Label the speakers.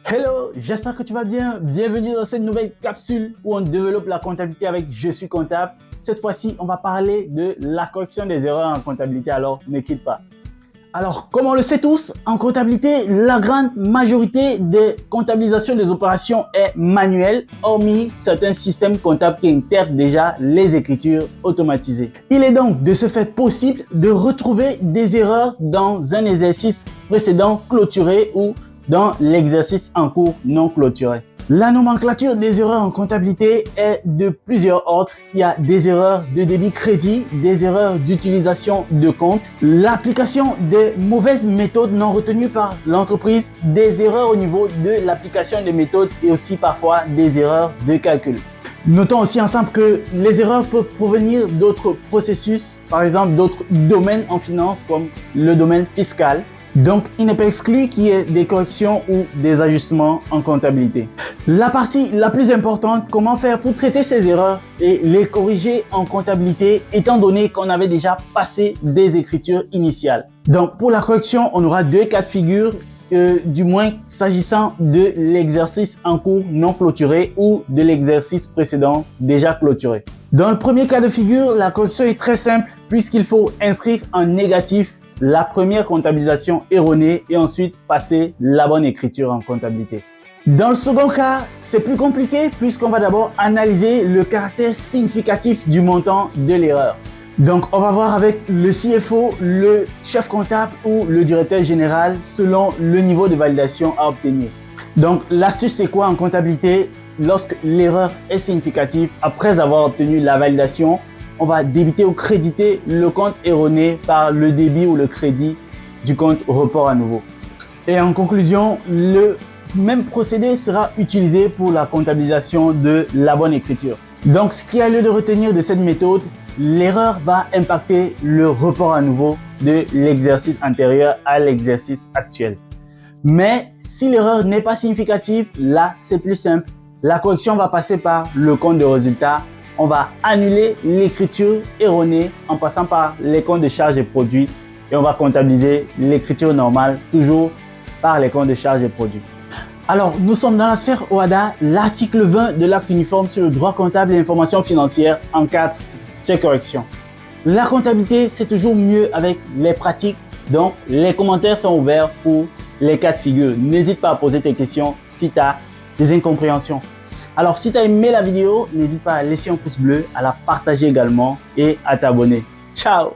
Speaker 1: Hello, j'espère que tu vas bien. Bienvenue dans cette nouvelle capsule où on développe la comptabilité avec Je suis comptable. Cette fois-ci, on va parler de la correction des erreurs en comptabilité, alors ne quitte pas. Alors, comme on le sait tous, en comptabilité, la grande majorité des comptabilisations des opérations est manuelle, hormis certains systèmes comptables qui intègrent déjà les écritures automatisées. Il est donc de ce fait possible de retrouver des erreurs dans un exercice précédent clôturé ou dans l'exercice en cours non clôturé. La nomenclature des erreurs en comptabilité est de plusieurs ordres. Il y a des erreurs de débit crédit, des erreurs d'utilisation de compte, l'application des mauvaises méthodes non retenues par l'entreprise, des erreurs au niveau de l'application des méthodes et aussi parfois des erreurs de calcul. Notons aussi ensemble que les erreurs peuvent provenir d'autres processus, par exemple d'autres domaines en finance comme le domaine fiscal. Donc, il n'est pas exclu qu'il y ait des corrections ou des ajustements en comptabilité. La partie la plus importante, comment faire pour traiter ces erreurs et les corriger en comptabilité, étant donné qu'on avait déjà passé des écritures initiales. Donc, pour la correction, on aura deux cas de figure, du moins s'agissant de l'exercice en cours non clôturé ou de l'exercice précédent déjà clôturé. Dans le premier cas de figure, la correction est très simple puisqu'il faut inscrire en négatif la première comptabilisation erronée et ensuite passer la bonne écriture en comptabilité. Dans le second cas, c'est plus compliqué puisqu'on va d'abord analyser le caractère significatif du montant de l'erreur. Donc, on va voir avec le CFO, le chef comptable ou le directeur général selon le niveau de validation à obtenir. Donc, l'astuce, c'est quoi en comptabilité? Lorsque l'erreur est significative, après avoir obtenu la validation, on va débiter ou créditer le compte erroné par le débit ou le crédit du compte report à nouveau. Et en conclusion, le même procédé sera utilisé pour la comptabilisation de la bonne écriture. Donc, ce qui a lieu de retenir de cette méthode, l'erreur va impacter le report à nouveau de l'exercice antérieur à l'exercice actuel. Mais si l'erreur n'est pas significative, là, c'est plus simple. La correction va passer par le compte de résultat. On va annuler l'écriture erronée en passant par les comptes de charges et produits et on va comptabiliser l'écriture normale toujours par les comptes de charges et produits. Alors, nous sommes dans la sphère OHADA. L'article 20 de l'acte uniforme sur le droit comptable et l'information financière encadre ces corrections. La comptabilité, c'est toujours mieux avec les pratiques. Donc, les commentaires sont ouverts pour les cas de figure. N'hésite pas à poser tes questions si tu as des incompréhensions. Alors, si tu as aimé la vidéo, n'hésite pas à laisser un pouce bleu, à la partager également et à t'abonner. Ciao!